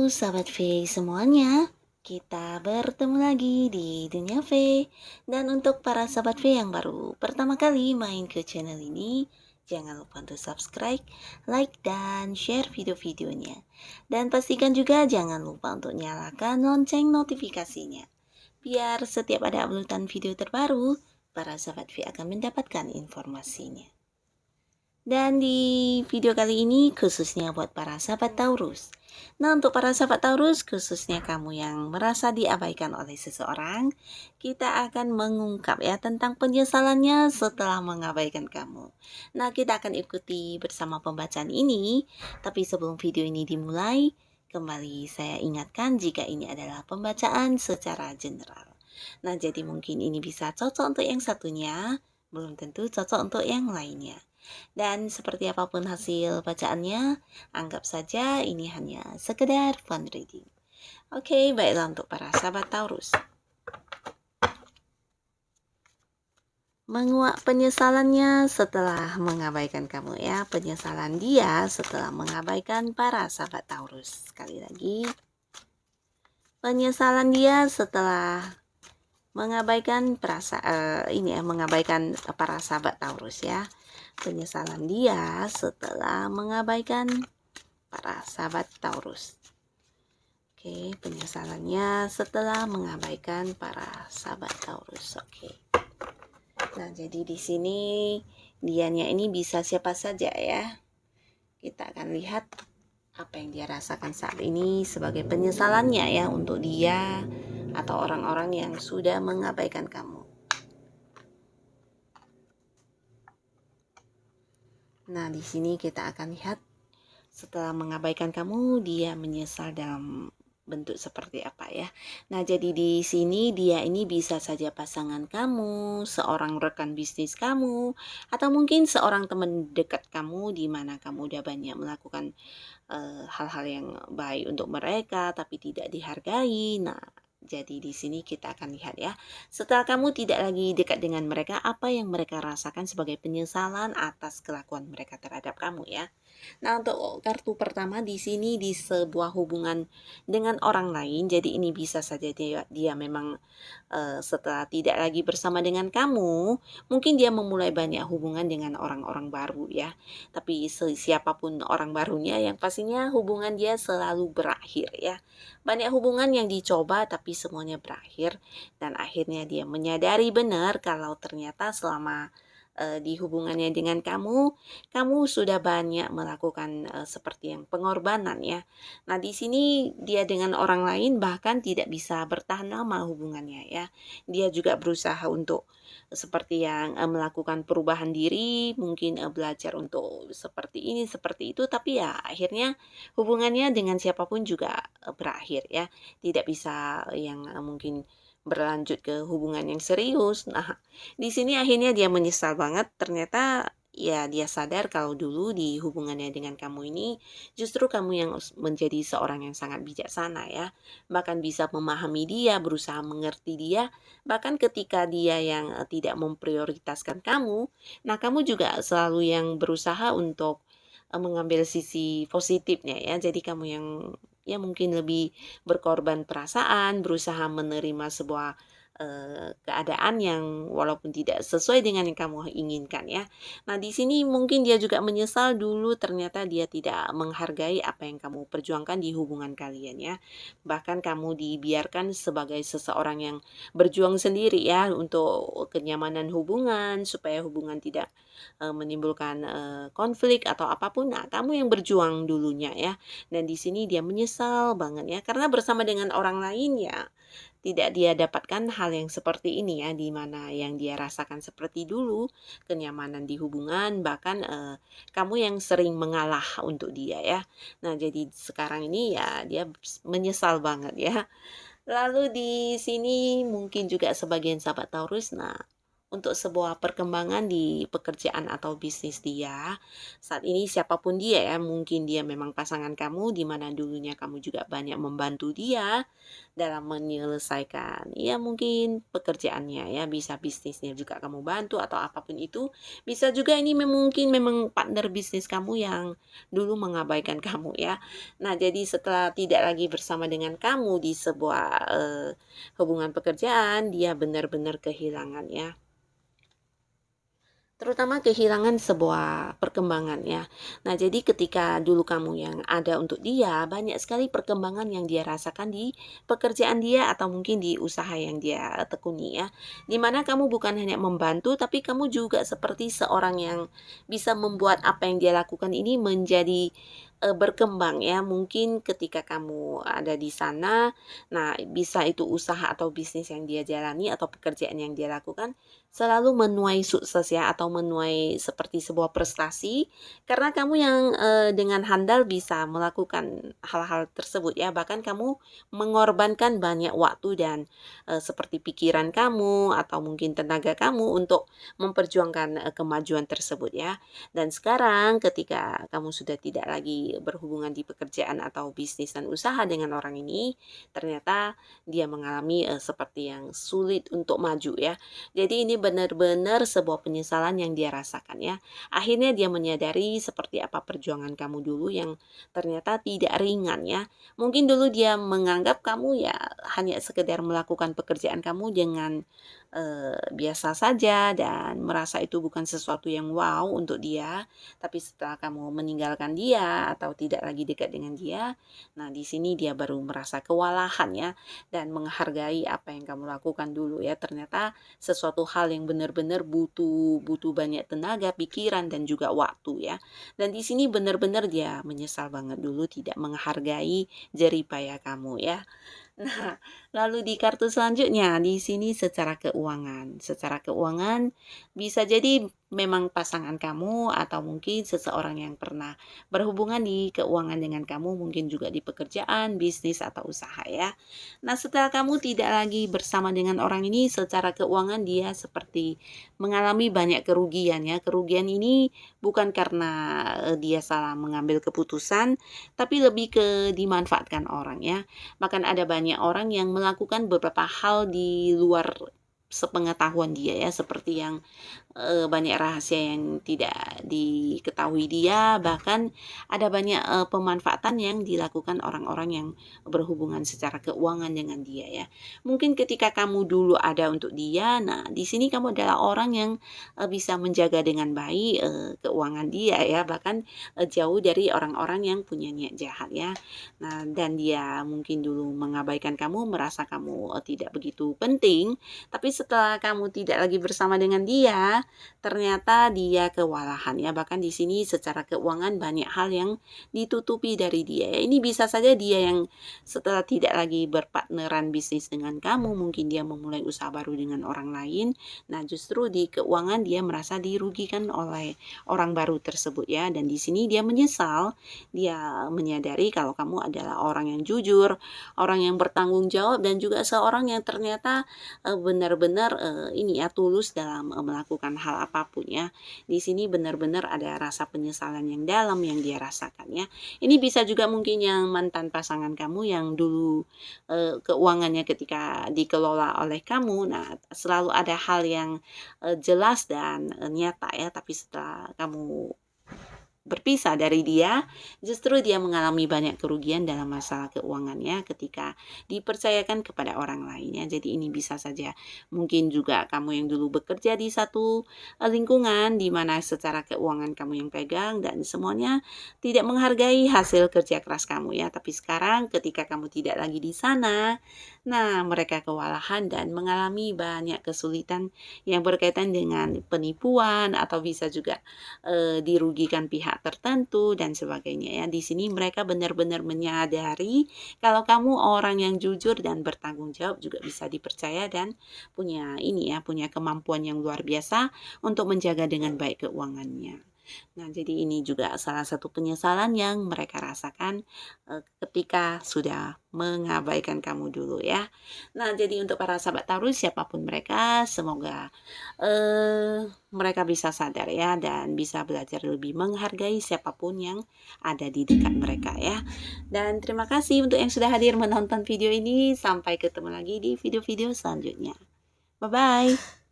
Sahabat V semuanya, kita bertemu lagi di Dunia V. Dan untuk para sahabat V yang baru pertama kali main ke channel ini, jangan lupa untuk subscribe, like, dan share video-videonya. Dan pastikan juga jangan lupa untuk nyalakan lonceng notifikasinya. Biar setiap ada uploadan video terbaru, para sahabat V akan mendapatkan informasinya. Dan di video kali ini khususnya buat para sahabat Taurus. Nah, untuk para sahabat Taurus, khususnya kamu yang merasa diabaikan oleh seseorang, kita akan mengungkap ya tentang penyesalannya setelah mengabaikan kamu. Nah, kita akan ikuti bersama pembacaan ini, tapi sebelum video ini dimulai, kembali saya ingatkan jika ini adalah pembacaan secara general. Nah, jadi mungkin ini bisa cocok untuk yang satunya, belum tentu cocok untuk yang lainnya. Dan seperti apapun hasil bacaannya, anggap saja ini hanya sekedar fun reading. Oke, baiklah untuk para sahabat Taurus. Menguak penyesalannya setelah mengabaikan kamu ya. Penyesalan dia setelah mengabaikan para sahabat Taurus. Sekali lagi. Penyesalan dia setelah mengabaikan mengabaikan para sahabat Taurus ya. Penyesalan dia setelah mengabaikan para sahabat Taurus. Oke, penyesalannya setelah mengabaikan para sahabat Taurus. Oke. Nah, jadi di sini dianya ini bisa siapa saja ya. Kita akan lihat apa yang dia rasakan saat ini sebagai penyesalannya ya untuk dia atau orang-orang yang sudah mengabaikan kamu. Nah, di sini kita akan lihat setelah mengabaikan kamu, dia menyesal dalam bentuk seperti apa ya. Nah, jadi di sini dia ini bisa saja pasangan kamu, seorang rekan bisnis kamu, atau mungkin seorang teman dekat kamu di mana kamu udah banyak melakukan hal-hal yang baik untuk mereka tapi tidak dihargai. Nah, jadi di sini kita akan lihat ya, setelah kamu tidak lagi dekat dengan mereka, apa yang mereka rasakan sebagai penyesalan atas kelakuan mereka terhadap kamu ya. Nah, untuk kartu pertama di sini di sebuah hubungan dengan orang lain, jadi ini bisa saja dia memang setelah tidak lagi bersama dengan kamu, mungkin dia memulai banyak hubungan dengan orang-orang baru ya. Tapi siapapun orang barunya, yang pastinya hubungan dia selalu berakhir ya. Banyak hubungan yang dicoba tapi semuanya berakhir, dan akhirnya dia menyadari benar kalau ternyata selama di hubungannya dengan kamu sudah banyak melakukan seperti yang pengorbanan ya. Nah, di sini dia dengan orang lain bahkan tidak bisa bertahan lama hubungannya ya. Dia juga berusaha untuk seperti yang melakukan perubahan diri, mungkin belajar untuk seperti ini, seperti itu, tapi ya akhirnya hubungannya dengan siapapun juga berakhir ya. Tidak bisa yang mungkin berlanjut ke hubungan yang serius. Nah, di sini akhirnya dia menyesal banget. Ternyata ya dia sadar kalau dulu di hubungannya dengan kamu ini justru kamu yang menjadi seorang yang sangat bijaksana ya. Bahkan bisa memahami dia, berusaha mengerti dia. Bahkan ketika dia yang tidak memprioritaskan kamu, nah kamu juga selalu yang berusaha untuk mengambil sisi positifnya ya. Jadi kamu yang ya mungkin lebih berkorban perasaan, berusaha menerima sebuah keadaan yang walaupun tidak sesuai dengan yang kamu inginkan ya. Nah, di sini mungkin dia juga menyesal dulu ternyata dia tidak menghargai apa yang kamu perjuangkan di hubungan kalian ya. Bahkan kamu dibiarkan sebagai seseorang yang berjuang sendiri ya untuk kenyamanan hubungan, supaya hubungan tidak menimbulkan konflik atau apapun. Nah, kamu yang berjuang dulunya ya. Dan di sini dia menyesal banget ya, karena bersama dengan orang lain ya tidak dia dapatkan hal yang seperti ini ya, di mana yang dia rasakan seperti dulu, kenyamanan di hubungan, bahkan kamu yang sering mengalah untuk dia ya. Nah, jadi sekarang ini ya dia menyesal banget ya. Lalu di sini mungkin juga sebagian sahabat Taurus, nah untuk sebuah perkembangan di pekerjaan atau bisnis dia. Saat ini siapapun dia ya, mungkin dia memang pasangan kamu, di mana dulunya kamu juga banyak membantu dia dalam menyelesaikan ya mungkin pekerjaannya ya, bisa bisnisnya juga kamu bantu atau apapun itu. Bisa juga ini mungkin memang partner bisnis kamu yang dulu mengabaikan kamu ya. Nah, jadi setelah tidak lagi bersama dengan kamu di sebuah hubungan pekerjaan, dia benar-benar kehilangan ya. Terutama kehilangan sebuah perkembangan ya. Nah, jadi ketika dulu kamu yang ada untuk dia, banyak sekali perkembangan yang dia rasakan di pekerjaan dia atau mungkin di usaha yang dia tekuni ya. Dimana kamu bukan hanya membantu, tapi kamu juga seperti seorang yang bisa membuat apa yang dia lakukan ini menjadi berkembang ya. Mungkin ketika kamu ada di sana, nah bisa itu usaha atau bisnis yang dia jalani atau pekerjaan yang dia lakukan selalu menuai sukses ya, atau menuai seperti sebuah prestasi karena kamu yang dengan handal bisa melakukan hal-hal tersebut ya. Bahkan kamu mengorbankan banyak waktu dan seperti pikiran kamu atau mungkin tenaga kamu untuk memperjuangkan kemajuan tersebut ya. Dan sekarang ketika kamu sudah tidak lagi berhubungan di pekerjaan atau bisnis dan usaha dengan orang ini, ternyata dia mengalami seperti yang sulit untuk maju ya. Jadi ini benar-benar sebuah penyesalan yang dia rasakan ya. Akhirnya dia menyadari seperti apa perjuangan kamu dulu yang ternyata tidak ringan ya. Mungkin dulu dia menganggap kamu ya hanya sekedar melakukan pekerjaan kamu dengan biasa saja dan merasa itu bukan sesuatu yang wow untuk dia. Tapi setelah kamu meninggalkan dia atau tidak lagi dekat dengan dia, nah di sini dia baru merasa kewalahan ya dan menghargai apa yang kamu lakukan dulu ya. Ternyata sesuatu hal yang benar-benar butuh banyak tenaga, pikiran dan juga waktu ya. Dan di sini benar-benar dia menyesal banget dulu tidak menghargai jerih payah kamu ya. Nah, lalu di kartu selanjutnya, di sini secara keuangan. Secara keuangan bisa jadi memang pasangan kamu atau mungkin seseorang yang pernah berhubungan di keuangan dengan kamu, mungkin juga di pekerjaan, bisnis atau usaha ya. Nah, setelah kamu tidak lagi bersama dengan orang ini, secara keuangan dia seperti mengalami banyak kerugian ya. Kerugian ini bukan karena dia salah mengambil keputusan, tapi lebih ke dimanfaatkan orang ya. Bahkan ada banyak orang yang melakukan beberapa hal di luar sepengetahuan dia ya, seperti yang banyak rahasia yang tidak diketahui dia, bahkan ada banyak pemanfaatan yang dilakukan orang-orang yang berhubungan secara keuangan dengan dia ya. Mungkin ketika kamu dulu ada untuk dia, nah di sini kamu adalah orang yang bisa menjaga dengan baik keuangan dia ya, bahkan jauh dari orang-orang yang punya niat jahat ya. Nah, dan dia mungkin dulu mengabaikan kamu, merasa kamu tidak begitu penting, tapi setelah kamu tidak lagi bersama dengan dia, ternyata dia kewalahan ya. Bahkan di sini secara keuangan banyak hal yang ditutupi dari dia ya. Ini bisa saja dia yang setelah tidak lagi berpartneran bisnis dengan kamu, mungkin dia memulai usaha baru dengan orang lain. Nah, justru di keuangan dia merasa dirugikan oleh orang baru tersebut ya. Dan di sini dia menyesal, dia menyadari kalau kamu adalah orang yang jujur, orang yang bertanggung jawab dan juga seorang yang ternyata benar-benar ini ya tulus dalam melakukan hal apapun ya. Di sini benar-benar ada rasa penyesalan yang dalam yang dia rasakan ya. Ini bisa juga mungkin yang mantan pasangan kamu yang dulu keuangannya ketika dikelola oleh kamu, nah selalu ada hal yang jelas dan nyata ya, tapi setelah kamu berpisah dari dia, justru dia mengalami banyak kerugian dalam masalah keuangannya ketika dipercayakan kepada orang lainnya. Jadi ini bisa saja mungkin juga kamu yang dulu bekerja di satu lingkungan di mana secara keuangan kamu yang pegang dan semuanya tidak menghargai hasil kerja keras kamu ya. Tapi sekarang ketika kamu tidak lagi di sana, nah mereka kewalahan dan mengalami banyak kesulitan yang berkaitan dengan penipuan atau bisa juga dirugikan pihak tertentu dan sebagainya ya. Di sini mereka benar-benar menyadari kalau kamu orang yang jujur dan bertanggung jawab, juga bisa dipercaya dan punya ini ya, punya kemampuan yang luar biasa untuk menjaga dengan baik keuangannya. Nah, jadi ini juga salah satu penyesalan yang mereka rasakan ketika sudah mengabaikan kamu dulu ya. Nah, jadi untuk para sahabat Taurus siapapun mereka, semoga mereka bisa sadar ya dan bisa belajar lebih menghargai siapapun yang ada di dekat mereka ya. Dan terima kasih untuk yang sudah hadir menonton video ini. Sampai ketemu lagi di video-video selanjutnya. Bye bye.